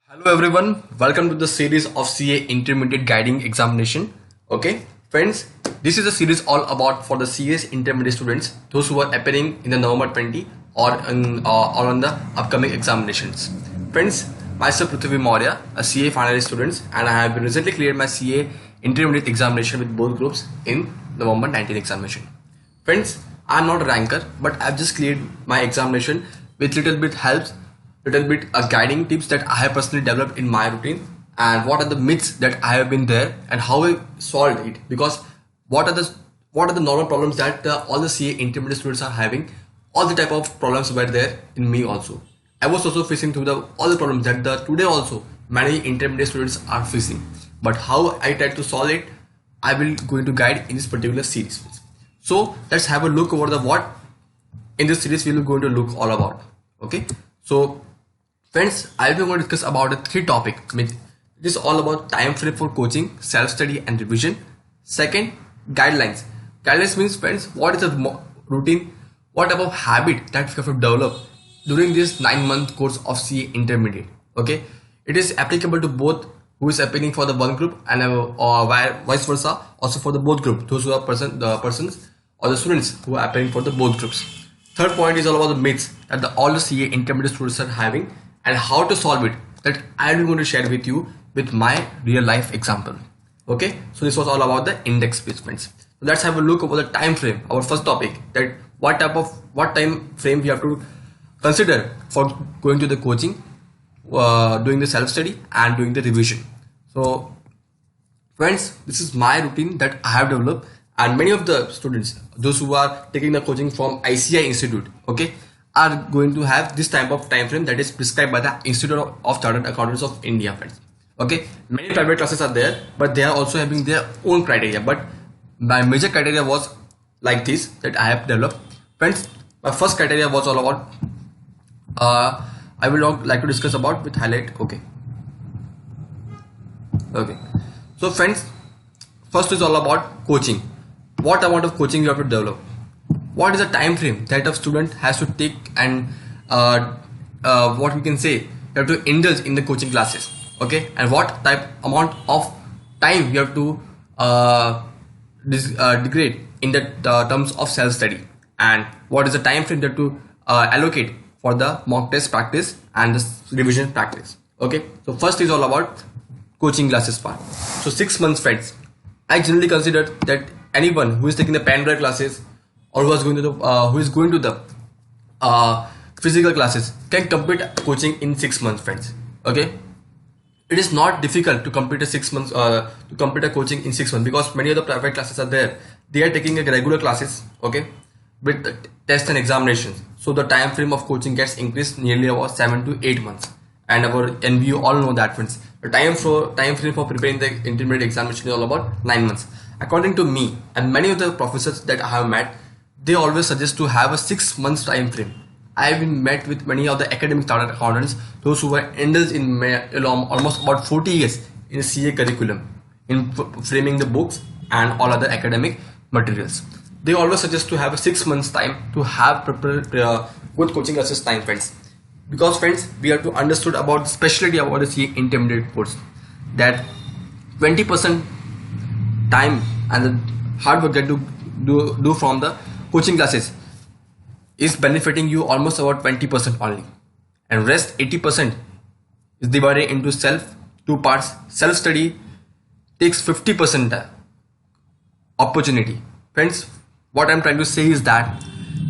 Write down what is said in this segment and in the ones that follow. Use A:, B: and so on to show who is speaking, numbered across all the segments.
A: Hello everyone, welcome to the series of CA Intermediate Guiding Examination. Okay, friends, this is a series all about for the CA's intermediate students, those who are appearing in the November 20 or on the upcoming examinations. Friends, myself v.Maurya, a CA finalist student, and I have been recently cleared my CA intermediate examination with both groups in November 19 examination. Friends, I am not a ranker, but I have just cleared my examination with little bit guiding tips that I have personally developed in my routine, and what are the myths that I have been there and how I solved it. Because what are the normal problems that all the CA intermediate students are having, all the type of problems were there in me also. I was also facing through all the problems that today also many intermediate students are facing. But how I try to solve it, I will going to guide in this particular series. So let's have a look over the what in this series we will going to look all about. Okay, so friends, I will be going to discuss about the three topics. It is all about time frame for coaching, self-study and revision. Second, guidelines. Guidelines means, friends, what is the routine, what type of habit that you have to develop during this 9-month course of CA Intermediate. Okay, it is applicable to both who is appearing for the one group and vice versa, also for the both group, those who are the persons or the students who are appearing for the both groups. Third point is all about the myths that all the CA intermediate students are having and how to solve it, that I am going to share with you with my real life example. Okay, so this was all about the index placements. So let's have a look over the time frame. Our first topic, that what time frame we have to consider for going to the coaching, doing the self-study and doing the revision. So friends, this is my routine that I have developed, and many of the students, those who are taking the coaching from ICAI Institute, okay, are going to have this type of time frame that is prescribed by the Institute of Chartered Accountants of India, friends. Okay, many private classes are there, but they are also having their own criteria. But my major criteria was like this that I have developed. Friends, my first criteria was all about I will like to discuss about with highlight. Okay, so friends, first is all about coaching. What amount of coaching you have to develop? What is the time frame that a student has to take, and what we can say, you have to indulge in the coaching classes. Okay, and what type amount of time you have to degrade in the terms of self-study, and what is the time frame that to allocate for the mock test practice and the revision practice. Okay, so first is all about coaching classes part. So 6 months, friends. I generally consider that anyone who is taking the pen-drive classes or who is going to the physical classes can complete coaching in 6 months, friends. Okay, it is not difficult to complete a 6 months to complete a coaching in 6 months, because many of the private classes are there. They are taking a regular classes, okay, with the tests and examinations. So the time frame of coaching gets increased nearly about 7 to 8 months, and we all know that, friends. The time frame for preparing the intermediate examination is all about 9 months. According to me and many of the professors that I have met, they always suggest to have a 6 months time frame. I have been met with many of the academic chartered accountants, those who were indulged in almost about 40 years in CA curriculum, in framing the books and all other academic materials. They always suggest to have a 6 months time to have good coaching classes time, friends. Because, friends, we have to understood about specialty about the CA intermediate course, that 20% time and the hard work that you do from the coaching classes is benefiting you almost about 20% only, and rest 80% is divided into two parts. Self-study takes 50% opportunity. Friends, what I'm trying to say is that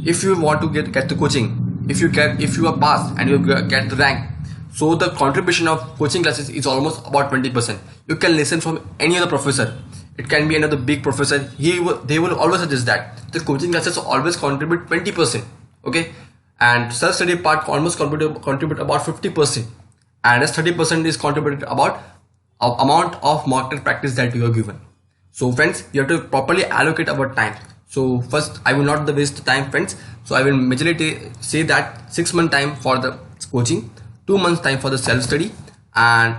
A: if you want to get the coaching, if you are passed and you get the rank, so the contribution of coaching classes is almost about 20%. You can listen from any other professor. It can be another big professor. They will always suggest that the coaching classes always contribute 20%. Okay, and self-study part almost contribute about 50%, and as 30% is contributed about amount of mock test practice that you are given. So friends, you have to properly allocate our time. So first, I will not waste time, friends. So I will majorly say that 6 month time for the coaching, 2 months time for the self-study, and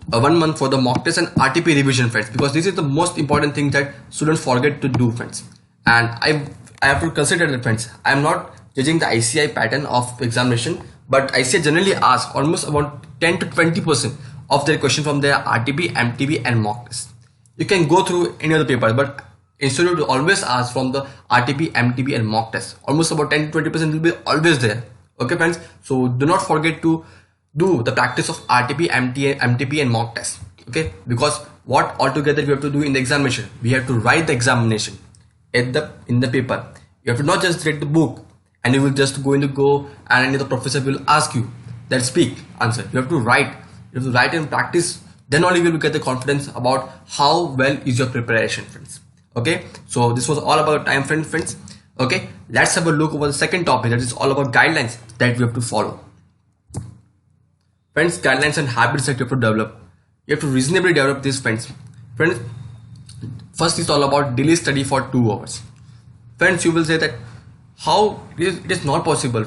A: 1 month for the mock test and RTP revision, friends, because this is the most important thing that students forget to do, friends. And I have to consider that, friends. I am not judging the ICAI pattern of examination, but ICAI generally ask almost about 10 to 20% of their question from their RTP, MTP and mock test. You can go through any other paper, but institute will always ask from the RTP, MTP and mock test. Almost about 10 to 20% will be always there. Okay friends, so do not forget to do the practice of RTP, MTP and mock test. Okay, because what altogether we have to do in the examination, we have to write the examination in the paper. You have to not just read the book and you will just and any the professor will ask you that speak answer. You have to write and practice, then only you will get the confidence about how well is your preparation, friends. Okay, so this was all about time frame, friends. Okay, let's have a look over the second topic, that is all about guidelines that we have to follow. Friends, guidelines and habits that you have to develop. You have to reasonably develop these, friends. Friends, first is all about daily study for 2 hours. Friends, you will say that how it is not possible,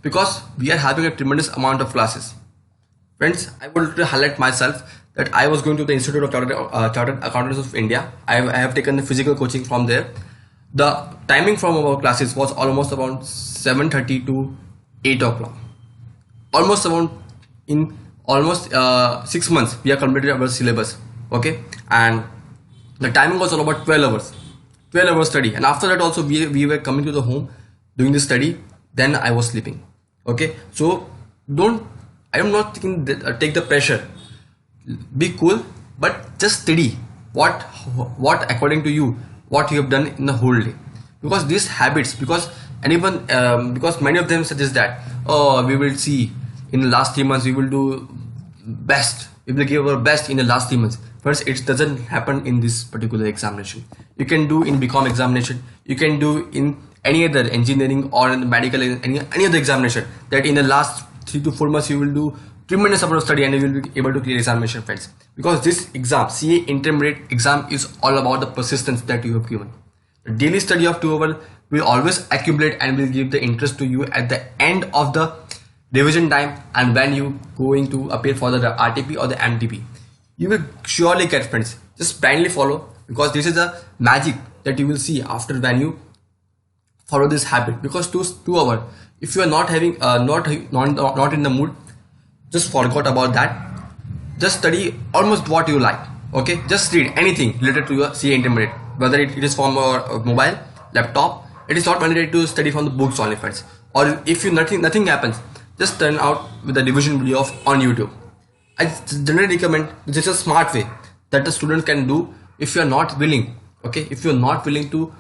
A: because we are having a tremendous amount of classes. Friends, I want to highlight myself that I was going to the Institute of Chartered Accountants of India. I have taken the physical coaching from there. The timing from our classes was almost around 7:30 to 8 o'clock. Almost 6 months we have completed our syllabus. Okay, and the timing was all about 12 hours. 12 hours study, and after that also we were coming to the home doing the study, then I was sleeping. Okay, so I am not thinking that, take the pressure, be cool, but just study what according to you, what you have done in the whole day. Because these habits, because many of them suggest that, oh, we will see in the last 3 months we will do best, we will give our best in the last 3 months. First, it doesn't happen in this particular examination. You can do in BCom examination, you can do in any other engineering or in the medical, any other examination, that in the last 3 to 4 months you will do tremendous amount of study and you will be able to clear examination, friends. Because this exam, CA Intermediate exam, is all about the persistence that you have given. The daily study of 2 hours will always accumulate and will give the interest to you at the end of the revision time, and when you going to appear for the RTP or the MTP. You will surely get, friends. Just blindly follow, because this is a magic that you will see after when you follow this habit. Because 2 hours, if you are not having not in the mood, just forget about that. Just study almost what you like. Okay, just read anything related to your CA Intermediate, whether it is from your mobile, laptop. It is not mandatory to study from the books only, friends. Or if you nothing happens, just turn out with the revision video on YouTube. I generally recommend, this is a smart way that the student can do. If you are not willing, okay, if you are not willing to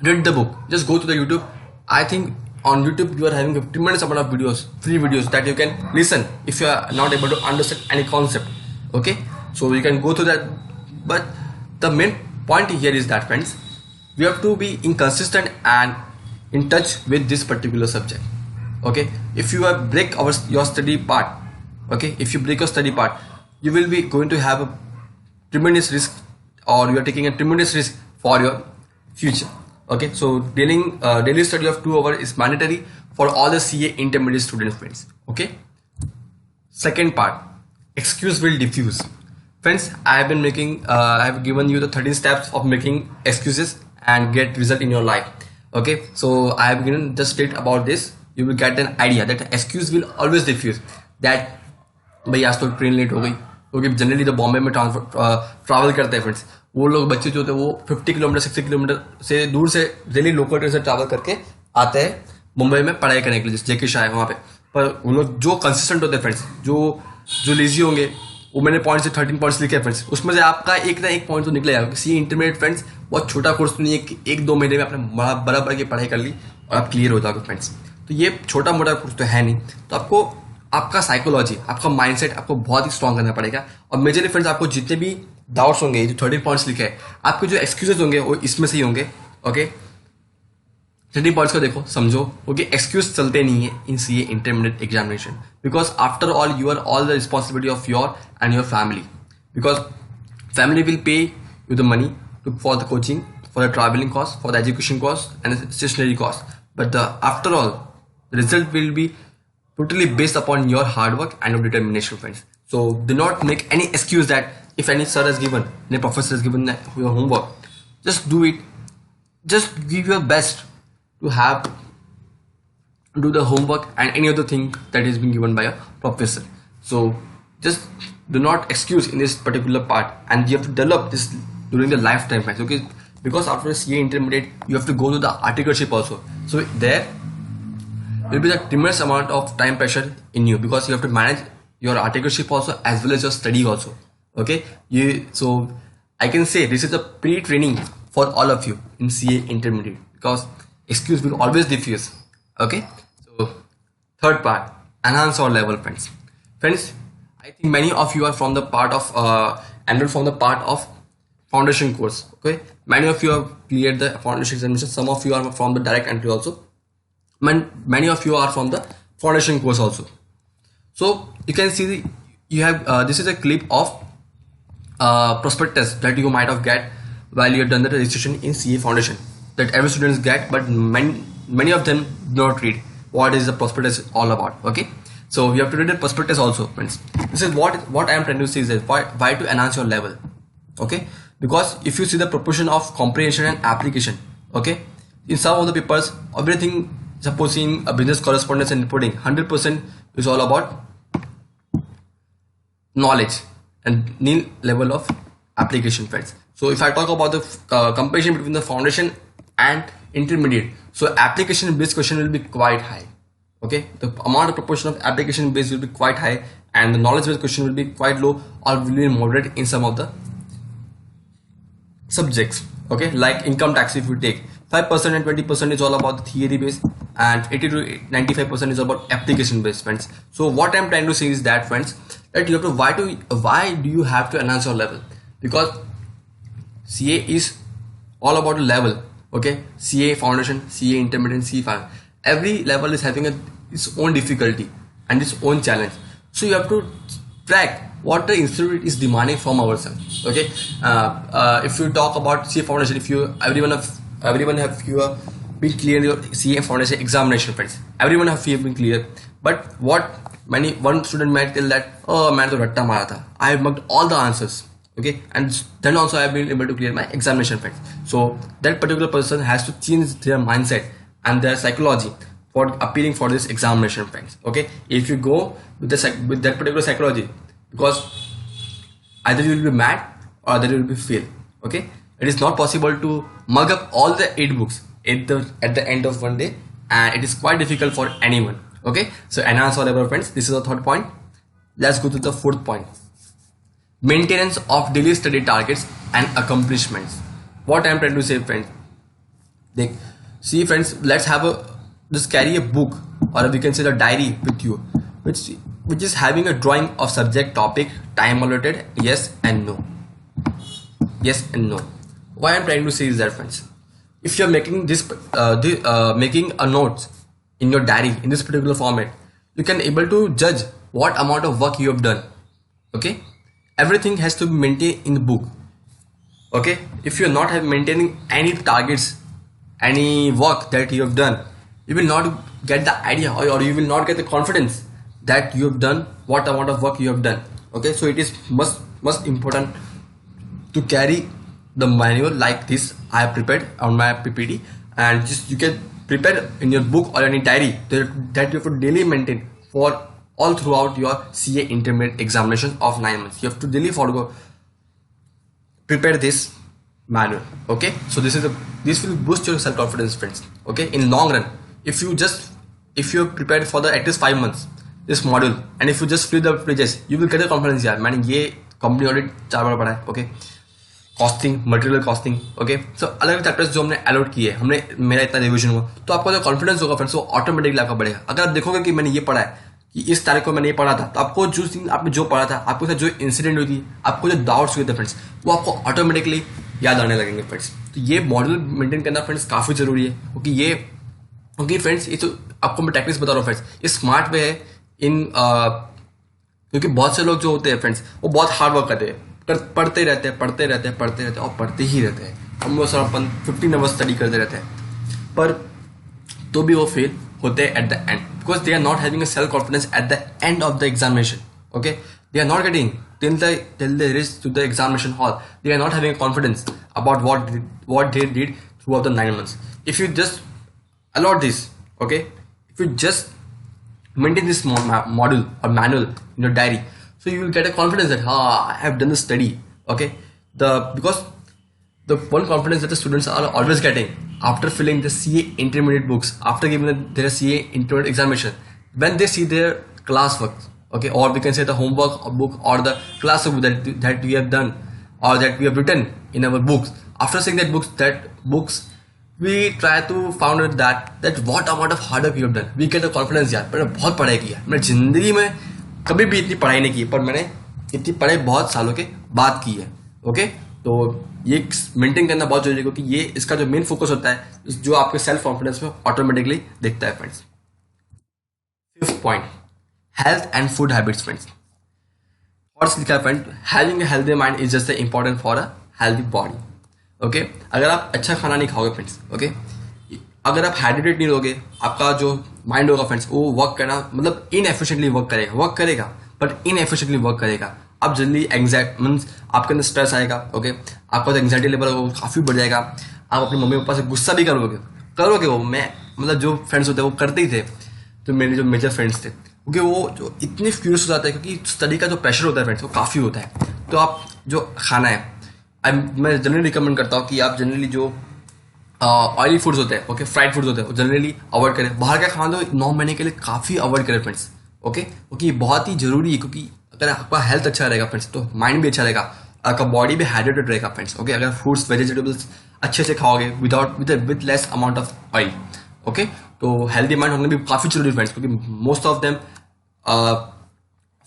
A: read the book, just go to the YouTube. I think on YouTube you are having a tremendous amount of videos, free videos, that you can listen if you are not able to understand any concept. Okay, so you can go to that. But the main point here is that, friends, we have to be inconsistent and in touch with this particular subject. Okay, if you break your study part, okay, if you break your study part, you will be going to have a tremendous risk, or you are taking a tremendous risk for your future. Okay, so daily study of 2 hours is mandatory for all the CA Intermediate students, friends. Okay, second part, excuse will diffuse. Friends, I have given you the 13 steps of making excuses and get result in your life. Okay, so I have given just state about this. You will get an idea that excuse will always diffuse. That भाई आज तो train late हो गई, क्योंकि generally तो बॉम्बे में travel करते हैं, फ्रेंड्स. वो लोग बच्चे जो होते हैं वो 50 किलोमीटर 60 किलोमीटर से दूर से डेली लोकल ट्रेन से ट्रैवल करके आते हैं मुंबई में पढ़ाई करने के लिए, जैसे जेके शाह है वहाँ पे. पर वो लोग जो कंसिस्टेंट होते हैं, फ्रेंड्स, जो लेजी होंगे, वो मैंने पॉइंट से 13 पॉइंट्स लिखे हैं, फ्रेंड्स. उसमें से आपका एक ना एक पॉइंट तो निकलेगा. सी इंटरमीडिएट, फ्रेंड्स, बहुत छोटा कोर्स तो नहीं है कि 1-2 महीने में आपने बराबर की पढ़ाई कर ली और आप क्लियर हो जाओगे, फ्रेंड्स. तो ये छोटा मोटा कोर्स तो है नहीं. तो आपको आपका साइकोलॉजी, आपका माइंडसेट आपको बहुत ही स्ट्रॉन्ग करना पड़ेगा. और मेजरली, फ्रेंड्स, आपको जितने भी डाउट्स होंगे, जो 13 पॉइंट्स लिखे हैं, आपके जो एक्सक्यूजेस होंगे वो इसमें से ही होंगे. ओके, 30 पॉइंट्स को देखो, समझो, क्योंकि एक्सक्यूज चलते नहीं है in CA intermediate examination. Because after all you are all the responsibility of your and your family. Because family will pay you the money for the coaching, for the traveling cost, for the education cost and the stationery cost. But after all, the result will be totally based upon your hard work and your determination, friends. So do not make any excuse that if any sir has given, any professor has given your homework, just do it. Just give your best to have do the homework and any other thing that is being given by a professor. So just do not excuse in this particular part, and you have to develop this during the lifetime, friends. Okay, because after CA intermediate you have to go to the articleship also. So there will be a tremendous amount of time pressure in you, because you have to manage your articleship also as well as your study also. Okay, so I can say this is a pre-training for all of you in CA intermediate, because excuse will always diffuse. Okay, so third part, enhance our level, friends. I think many of you are from the part of enrolled from the part of foundation course. Okay, many of you have cleared the foundation examination. Some of you are from the direct entry also. Many of you are from the foundation course also. So you can see you have this is a clip of prospectus that you might have get while you have done the registration in CA foundation, that every students get, but many of them do not read what is the prospectus all about. Okay, so you have to read the prospectus also, friends. This is what I am trying to say is that why to enhance your level. Okay, because if you see the proportion of comprehension and application, okay, in some of the papers, everything, suppose in a business correspondence and reporting, 100% is all about knowledge and nil level of application, friends. So if I talk about the comparison between the foundation and intermediate, so application based question will be quite high. Okay, the amount of proportion of application based will be quite high, and the knowledge based question will be quite low or will be moderate in some of the subjects. Okay, like income tax, if you take 5% and 20% is all about the theory based, and 80 to 95% is about application based, friends. So what I'm trying to say is that, friends, that you have to why do you have to enhance your level? Because CA is all about the level. Okay, CA foundation, CA intermediate, CA final. Every level is having its own difficulty and its own challenge. So you have to track what the institute is demanding from ourselves. Okay, if you talk about CA foundation, if you everyone have you been clear your CA foundation examination, friends, everyone have been clear. But what one student might tell that, oh man, to ratta mara tha, I have marked all the answers. Okay, and then also I have been able to clear my examination, friends. So that particular person has to change their mindset and their psychology for appearing for this examination, friends. Okay, if you go with that particular psychology, because either you will be mad or either you will be fail. Okay, it is not possible to mug up all the 8 books at the end of one day, and it is quite difficult for anyone. Okay, so enhance our level, friends. This is the third point. Let's go to the fourth point. Maintenance of daily study targets and accomplishments. What I am trying to say, friends, see, friends, let's just carry a book, or we can say the diary with you, which is having a drawing of subject, topic, time allotted, yes and no. Yes and no. Why I'm trying to say is that, friends, if you're making making a notes in your diary in this particular format, you can able to judge what amount of work you have done. Okay, everything has to be maintained in the book. Okay, if you're not maintaining any targets, any work that you have done, you will not get the idea, or you will not get the confidence that you have done what amount of work you have done. Okay, so it is most important to carry the manual like this I have prepared on my PPT, and just you can prepare in your book or any diary that you have to daily maintain for all throughout your CA intermediate examination of 9 months. You have to daily prepare this manual. Okay, so this will boost your self-confidence, friends. Okay, in long run, if you prepared for at least 5 months this module, and if you just fill the pages, you will get the confidence. यार मैंने ये company audit 4 बार पढ़ा है. Okay, costing, material costing. Okay, so अलग अलग chapters जो हमने अलॉट किए, हमने मेरा इतना रिविजन हुआ, तो आपको जो कॉन्फिडेंस होगा, फ्रेंड्स, वो ऑटोमेटिकली आपका बढ़ेगा. अगर आप देखोगे कि मैंने ये पढ़ा है, कि इस तारीख को मैंने ये पढ़ा था, तो आपको आपने जो पढ़ा था, आपके साथ जो इंसिडेंट हुई थी, आपको जो डाउट्स हुए थे, फ्रेंड्स, वो आपको ऑटोमेटिकली याद आने लगेंगे, फ्रेंड्स. तो ये मॉडल मेंटेन करना, फ्रेंड्स, काफी जरूरी है, क्योंकि फ्रेंड्स, ये तो आपको मैं टेक्निक्स बता रहा हूँ, फ्रेंड्स, ये स्मार्ट वे है क्योंकि बहुत से लोग जो होते हैं, फ्रेंड्स, वो बहुत हार्ड वर्क करते हैं, पढ़ते रहते हैं और पढ़ते ही रहते हैं. हम लोग सर अपन 15 आवर्स स्टडी करते रहते हैं, पर तो भी वो फेल होते हैं at the end, because they are not having a self confidence at the end of the examination. Okay, they are not getting till they reach to the examination hall, they are not having confidence about what they did throughout the 9 months. If you just allot this, okay, if if you just maintain this model or manual in your diary, so you will get a confidence that I have done the study. Okay, because the one confidence that the students are always getting after filling the CA intermediate books, after giving their CA intermediate examination, when they see their classwork, okay, or we can say the homework book or the classwork that we have done or that we have written in our books. After seeing that books, we try to find out that what amount of hard work we have done. We get the confidence यार मैंने बहुत पढ़ाई की है, मैंने जिंदगी में कभी भी इतनी पढ़ाई नहीं की, पर मैंने इतनी पढ़ाई बहुत सालों के बाद की है. ओके, तो ये मेंटेन करना बहुत जरूरी है, क्योंकि ये इसका जो मेन फोकस होता है जो आपके सेल्फ कॉन्फिडेंस में ऑटोमेटिकली दिखता है friends. Fifth point, health and food habits friends. और लिखा है friend, having a healthy mind is just important for a healthy body. Okay, अगर आप अच्छा खाना नहीं खाओगे फ्रेंड्स, ओके, अगर आप हाइड्रेटेड नहीं रहोगे, आपका जो माइंड होगा फ्रेंड्स वो वर्क करना मतलब इनएफिशिएंटली वर्क करेगा बट इनएफिशिएंटली वर्क करेगा. आप जल्दी एंग्जाइटी मीन्स आपके अंदर स्ट्रेस आएगा. ओके, आपका जो एंग्जाइटी लेवल वो काफ़ी बढ़ जाएगा. आप अपने मम्मी पापा से गुस्सा भी करोगे वो मैं मतलब जो फ्रेंड्स होते हैं वो करते ही थे. तो मेरे जो मेजर फ्रेंड्स थे, क्योंकि वो जो इतने फ्यूरियस हो जाते हैं, क्योंकि स्टडी का जो प्रेशर होता है फ्रेंड्स वो काफ़ी होता है. तो आप जो खाना है, मैं जनरली रिकमेंड करता हूँ कि आप जनरली जो ऑयली फूड्स होते हैं, ओके, फ्राइड फूड्स होते हैं, वो जनरली अवॉइड करें. बाहर का खाना तो 9 महीने के लिए काफ़ी अवॉइड करें फ्रेंड्स. ओके, क्योंकि बहुत ही जरूरी है, क्योंकि अगर आपका हेल्थ अच्छा रहेगा फ्रेंड्स तो माइंड भी अच्छा रहेगा, आपका बॉडी भी हाइड्रेटेड रहेगा फ्रेंड्स. ओके, अगर फ्रूट्स वेजिटेबल्स अच्छे से खाओगे with less amount of oil. Okay, तो हेल्दी माइंड होना भी काफ़ी जरूरी फ्रेंड्स, क्योंकि most of them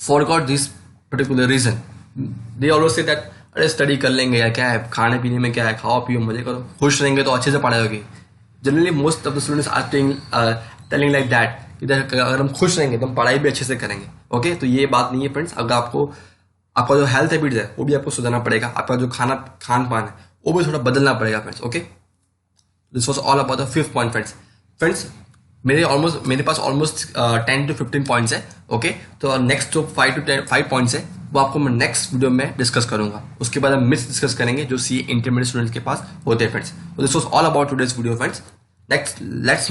A: forgot this particular reason. They always say that अरे स्टडी कर लेंगे या क्या है, खाने पीने में क्या है, खाओ पियो मजे करो, खुश रहेंगे तो अच्छे से पढ़ाई होगी. Generally most of the students are telling like that कि अगर हम खुश रहेंगे तो हम पढ़ाई भी अच्छे से करेंगे. ओके, तो ये बात नहीं है फ्रेंड्स. अगर आपका जो हेल्थ हैबिट्स है वो भी आपको सुधारना पड़ेगा, आपका जो खान पान है वो भी थोड़ा बदलना पड़ेगा friends. Okay, this was all about the fifth point friends. मेरे पास ऑलमोस्ट 10 to 15 पॉइंट्स है. ओके, तो नेक्स्ट जो 5 पॉइंट्स है वो आपको मैं नेक्स्ट वीडियो में डिस्कस करूंगा. उसके बाद हम मिथ्स डिस्कस करेंगे जो सी इंटरमीडिएट स्टूडेंट्स के पास होते हैं friends. This was all about today's video friends. Next let's